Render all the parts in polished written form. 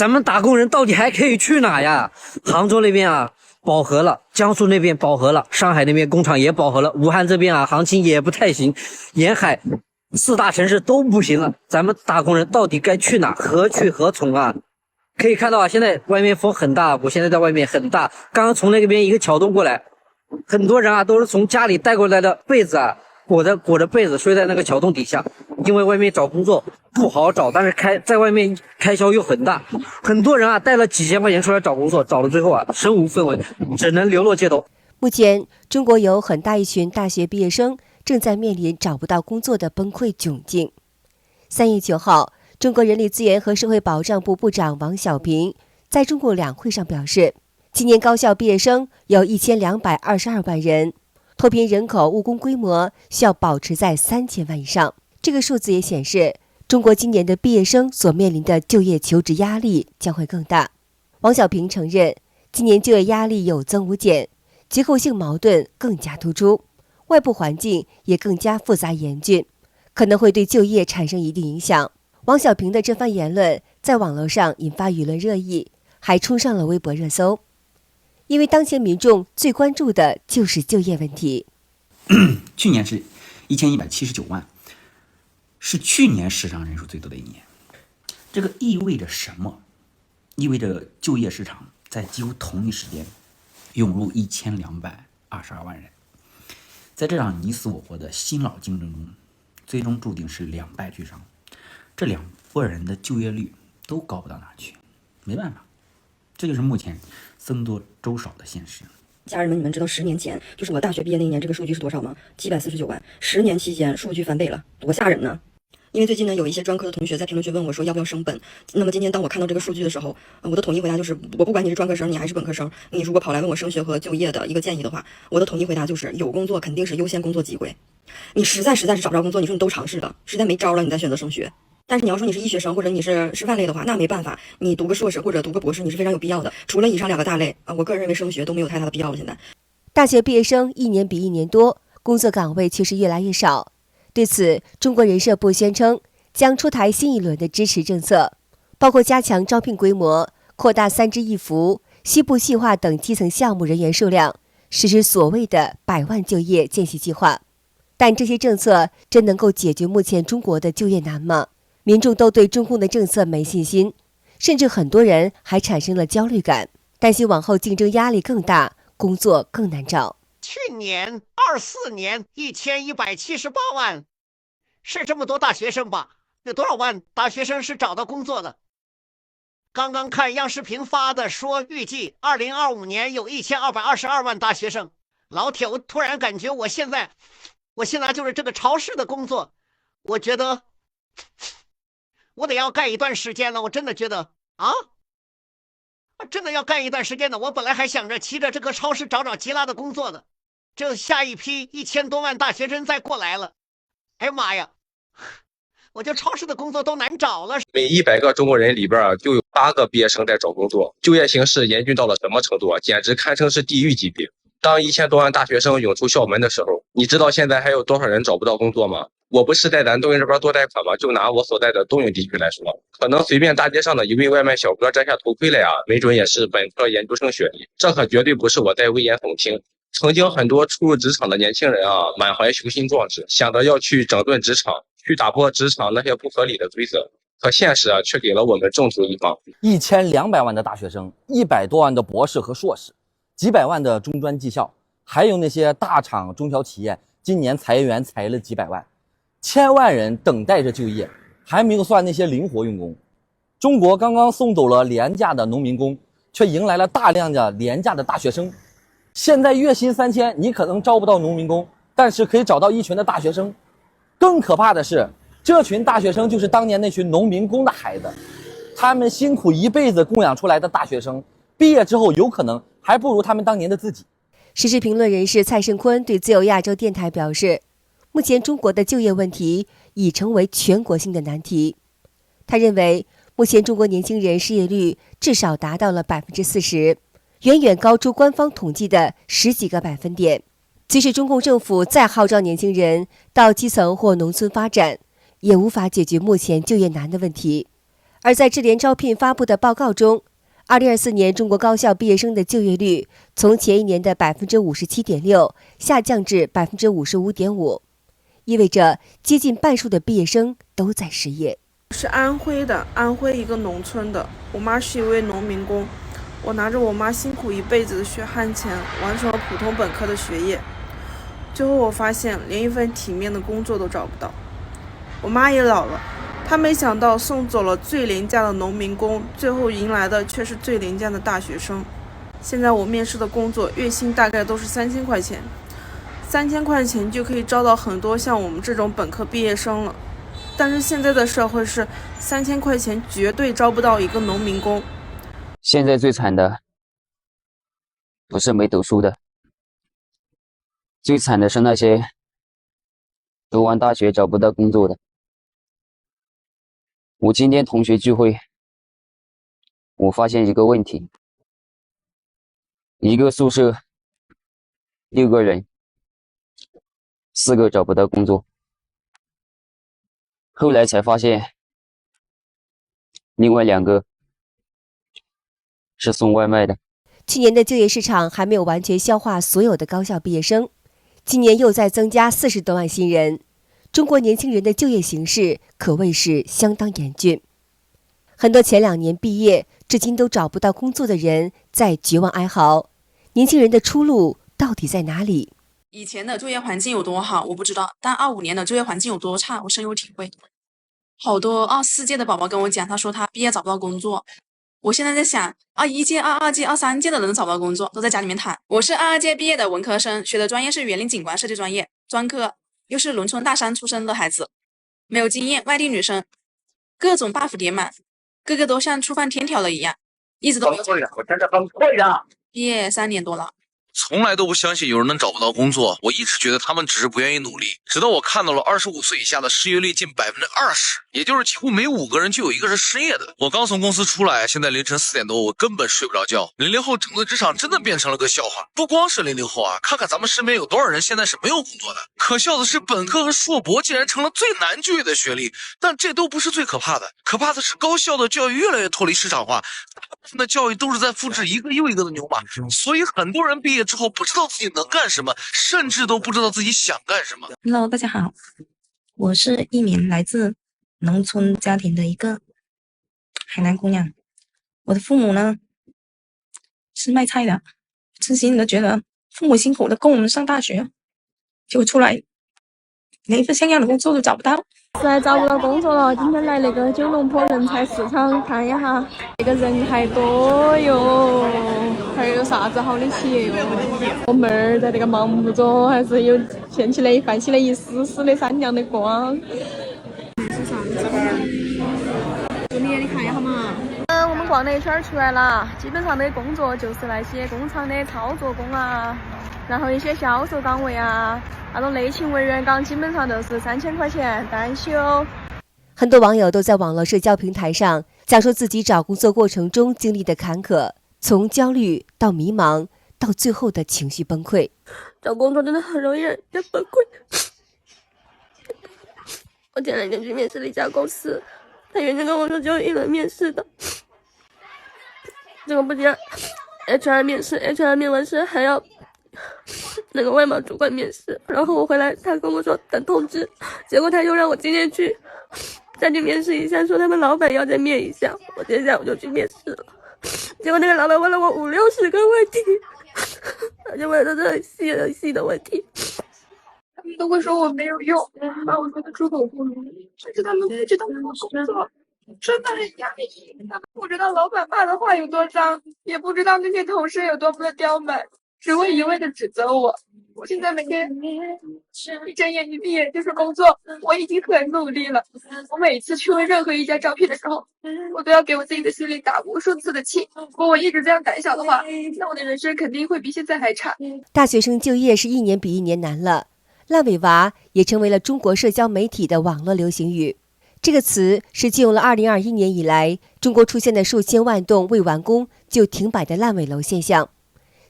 咱们打工人到底还可以去哪呀？杭州那边啊饱和了，江苏那边饱和了，上海那边工厂也饱和了，武汉这边啊行情也不太行，沿海4大城市都不行了，咱们打工人到底该去哪？何去何从啊？可以看到啊，现在外面风很大，我现在在外面很大，刚刚从那边一个桥洞过来，很多人啊都是从家里带过来的被子啊，裹着被子睡在那个桥洞底下，因为外面找工作不好找，但是在外面开销又很大，很多人啊带了几千块钱出来找工作，找到最后啊身无分文，只能流落街头。目前，中国有很大一群大学毕业生正在面临找不到工作的崩溃窘境。3月9号，中国人力资源和社会保障部部长王小平在中共两会上表示，今年高校毕业生有1222万人，脱贫人口务工规模需要保持在3000万以上。这个数字也显示，中国今年的毕业生所面临的就业求职压力将会更大。王小平承认，今年就业压力有增无减，结构性矛盾更加突出，外部环境也更加复杂严峻，可能会对就业产生一定影响。王小平的这番言论在网络上引发舆论热议，还冲上了微博热搜。因为当前民众最关注的就是就业问题。去年是1179万，是去年实涨人数最多的一年。这个意味着什么？意味着就业市场在几乎同一时间涌入1222万人。在这场你死我活的新老竞争中，最终注定是两败俱伤。这两拨人的就业率都高不到哪去，没办法，这就是目前僧多粥少的现实。家人们，你们知道10年前，就是我大学毕业那一年，这个数据是多少吗？749万。10年期间，数据翻倍了，多吓人呢！因为最近呢，有一些专科的同学在评论区问我说要不要升本。那么今天当我看到这个数据的时候，我的统一回答就是，我不管你是专科生，你还是本科生，你如果跑来问我升学和就业的一个建议的话，我的统一回答就是，有工作肯定是优先工作机会。你实在是找不着工作，你说你都尝试了，实在没招了，你再选择升学。但是你要说你是医学生或者你是师范类的话，那没办法，你读个硕士或者读个博士，你是非常有必要的。除了以上2个大类啊，我个人认为升学都没有太大的必要了。现在，大学毕业生一年比一年多，工作岗位却是越来越少。对此，中国人社部宣称将出台新一轮的支持政策，包括加强招聘规模、扩大3支1扶、西部细化等基层项目人员数量，实施所谓的100万就业见习计划。但这些政策真能够解决目前中国的就业难吗？民众都对中共的政策没信心，甚至很多人还产生了焦虑感，担心往后竞争压力更大，工作更难找。去年24年1178万，是这么多大学生吧？有多少万大学生是找到工作的？刚刚看央视频发的说，预计2025年有1222万大学生。老铁，我突然感觉我现在就是这个超市的工作，我觉得我得要干一段时间了。我真的觉得真的要干一段时间的。我本来还想着骑着这个超市找其他的工作的，这下一批1000多万大学生再过来了，哎呀妈呀，我觉得超市的工作都难找了。每100个中国人里边就有8个毕业生在找工作，就业形势严峻到了什么程度啊？简直堪称是地狱级别。当1000多万大学生涌出校门的时候，你知道现在还有多少人找不到工作吗？我不是在咱东营这边做贷款吗？就拿我所在的东营地区来说，可能随便大街上的一位外卖小哥摘下头盔来啊，没准也是本科研究生学历。这可绝对不是我在危言耸听。曾经很多初入职场的年轻人啊，满怀雄心壮志，想着要去整顿职场，去打破职场那些不合理的规则。可现实啊，却给了我们正负一方。1200万的大学生，100多万的博士和硕士，几百万的中专技校，还有那些大厂中小企业，今年裁员裁了几百万，千万人等待着就业，还没有算那些灵活用工。中国刚刚送走了廉价的农民工，却迎来了大量的廉价的大学生。现在月薪3000，你可能招不到农民工，但是可以找到一群的大学生。更可怕的是，这群大学生就是当年那群农民工的孩子，他们辛苦一辈子供养出来的大学生，毕业之后有可能还不如他们当年的自己。时事评论人士蔡胜坤对自由亚洲电台表示，目前中国的就业问题已成为全国性的难题。他认为，目前中国年轻人失业率至少达到了40%，远远高出官方统计的10几个百分点。即使中共政府再号召年轻人到基层或农村发展，也无法解决目前就业难的问题。而在智联招聘发布的报告中，2024年中国高校毕业生的就业率从前一年的57.6%下降至55.5%，意味着接近半数的毕业生都在失业。是安徽的，安徽一个农村的，我妈是一位农民工，我拿着我妈辛苦一辈子的血汗钱，完成了普通本科的学业，最后我发现连一份体面的工作都找不到。我妈也老了，她没想到送走了最廉价的农民工，最后迎来的却是最廉价的大学生。现在我面试的工作月薪大概都是3000块钱，3000块钱就可以招到很多像我们这种本科毕业生了。但是现在的社会是3000块钱绝对招不到一个农民工。现在最惨的不是没读书的，最惨的是那些读完大学找不到工作的。我今天同学聚会，我发现一个问题，一个宿舍6个人，4个找不到工作。后来才发现，另外2个是送外卖的。去年的就业市场还没有完全消化所有的高校毕业生，今年又再增加40多万新人。中国年轻人的就业形势可谓是相当严峻。很多前2年毕业至今都找不到工作的人在绝望哀嚎，年轻人的出路到底在哪里？以前的就业环境有多好我不知道，但25年的就业环境有多差我深有体会。好多24届的宝宝跟我讲，他说他毕业找不到工作。我现在在想，21届、22届、23届的人找不到工作，都在家里面躺。我是22届毕业的文科生，学的专业是园林景观设计专业，专科又是农村大山出生的孩子，没有经验，外地女生，各种 buff 叠满，个个都像触犯天条了一样，一直都没有。我真的很困扰。毕业3年多了。从来都不相信有人能找不到工作，我一直觉得他们只是不愿意努力，直到我看到了25岁以下的失业率近20%，也就是几乎每5个人就有1个是失业的。我刚从公司出来，现在凌晨4点多，我根本睡不着觉。00后整个职场真的变成了个笑话，不光是00后啊，看看咱们身边有多少人现在是没有工作的。可笑的是，本科和硕博竟然成了最难就业的学历，但这都不是最可怕的，可怕的是高校的教育越来越脱离市场化，大部分的教育都是在复制一个又一个的牛马，所以很多人毕业之后不知道自己能干什么，甚至都不知道自己想干什么。Hello， 大家好，我是一名来自农村家庭的一个海南姑娘。我的父母呢是卖菜的，真心的觉得父母辛苦的供我们上大学，结果出来连一份像样的工作都找不到。实在找不到工作了，今天来那个九龙坡人才市场看一下，那个人还多哟，还有啥子好的企业哟？我妹儿在那个忙不着，还是有掀起来泛起了一丝丝的闪亮的光。是啥子？你看一下嘛。我们逛了一圈出来了，基本上的工作就是那些工厂的操作工啊，然后一些销售岗位啊。那种内勤文员岗基本上都是3000块钱单休。很多网友都在网络社交平台上讲述自己找工作过程中经历的坎坷，从焦虑到迷茫，到最后的情绪崩溃。找工作真的很容易让人崩溃。我前2天去面试了一家公司，他原先跟我说只有1轮面试的，这个不仅 HR 面试 ，HR 面完试还要那个外贸主管面试，然后我回来，他跟我说等通知，结果他又让我今天去再去面试一下，说他们老板要再面一下，我今天下午就去面试了，结果那个老板问了我50-60个问题，而且问的都很细的问题，他们都会说我没有用，把我说的出口不如，甚至他们不知道我工作真的很压抑，他们不知道老板骂的话有多脏，也不知道那些同事有多么的刁蛮，只会一味的指责我。我现在每天一睁眼一闭眼就是工作，我已经很努力了。我每次去问任何一家招聘的时候，我都要给我自己的心里打无数次的气。如果我一直这样胆小的话，那我的人生肯定会比现在还差。大学生就业是1年比1年难了，烂尾娃也成为了中国社交媒体的网络流行语。这个词是借用了2021年以来中国出现的数千万栋未完工就停摆的烂尾楼现象，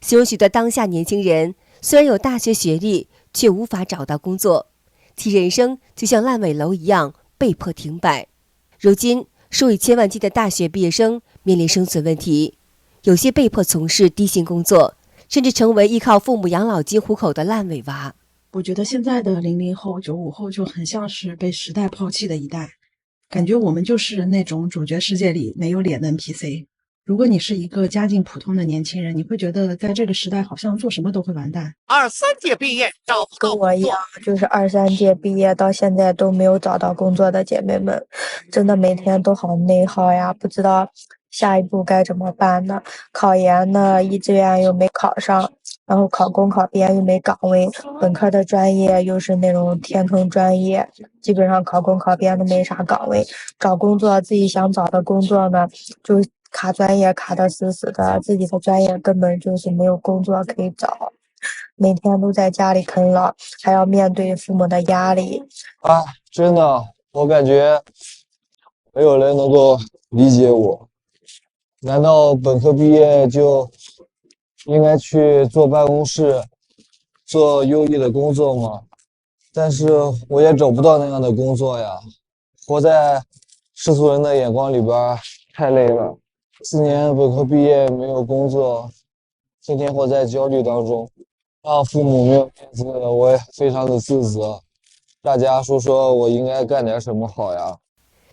形容许多当下年轻人虽然有大学学历，却无法找到工作，其人生就像烂尾楼一样被迫停摆。如今，数以千万计的大学毕业生面临生存问题，有些被迫从事低薪工作，甚至成为依靠父母养老金糊口的烂尾娃。我觉得现在的00后、95后就很像是被时代抛弃的一代，感觉我们就是那种主角世界里没有脸的 NPC。如果你是一个家境普通的年轻人，你会觉得在这个时代好像做什么都会完蛋。23届毕业找不到工作，跟我一样，就是23届毕业到现在都没有找到工作的姐妹们，真的每天都好内耗呀，不知道下一步该怎么办呢？考研呢，一志愿又没考上，然后考公考编又没岗位，本科的专业又是那种天坑专业，基本上考公考编都没啥岗位。找工作自己想找的工作呢，就卡专业卡得死死的，自己的专业根本就是没有工作可以找，每天都在家里啃老，还要面对父母的压力。真的，我感觉没有人能够理解我。难道本科毕业就应该去坐办公室，做优异的工作吗？但是我也找不到那样的工作呀，活在世俗人的眼光里边太累了。4年本科毕业没有工作，天天活在焦虑当中，让父母没有面子，我也非常的自责。大家说说我应该干点什么好呀？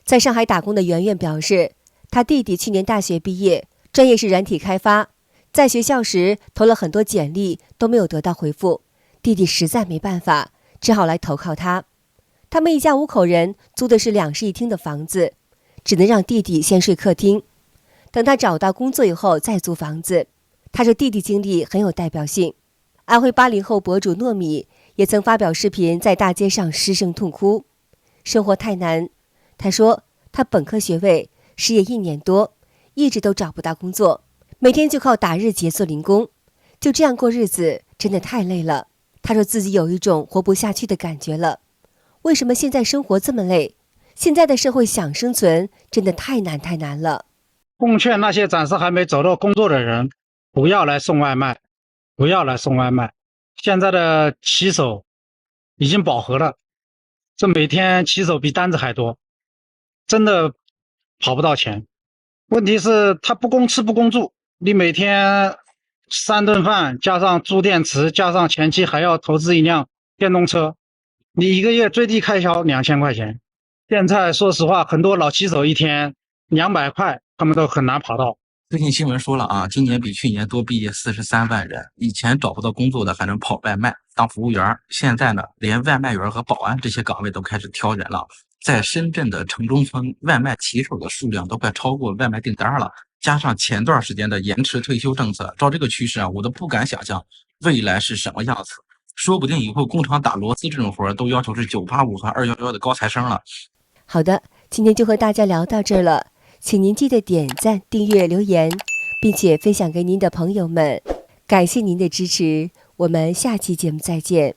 在上海打工的圆圆表示，她弟弟去年大学毕业，专业是软体开发，在学校时投了很多简历都没有得到回复，弟弟实在没办法，只好来投靠他。他们一家5口人租的是2室1厅的房子，只能让弟弟先睡客厅，等他找到工作以后再租房子。他说弟弟经历很有代表性。安徽80后博主糯米也曾发表视频在大街上失声痛哭，生活太难。他说他本科学位，失业1年多，一直都找不到工作，每天就靠打日结做零工，就这样过日子真的太累了。他说自己有一种活不下去的感觉了。为什么现在生活这么累？现在的社会想生存真的太难了。奉劝那些暂时还没找到工作的人，不要来送外卖，不要来送外卖。现在的骑手已经饱和了，这每天骑手比单子还多，真的跑不到钱。问题是他不供吃不供住，你每天3顿饭加上租电池，加上前期还要投资一辆电动车，你1个月最低开销2000块钱。现在说实话，很多老骑手一天200块他们都很难跑到。最近新闻说了啊，今年比去年多毕业43万人。以前找不到工作的还能跑外卖当服务员，现在呢，连外卖员和保安这些岗位都开始挑人了。在深圳的城中村，外卖骑手的数量都快超过外卖订单了。加上前段时间的延迟退休政策，照这个趋势啊，我都不敢想象未来是什么样子。说不定以后工厂打螺丝这种活都要求是985和211的高材生了。好的，今天就和大家聊到这儿了，请您记得点赞、订阅、留言，并且分享给您的朋友们。感谢您的支持，我们下期节目再见。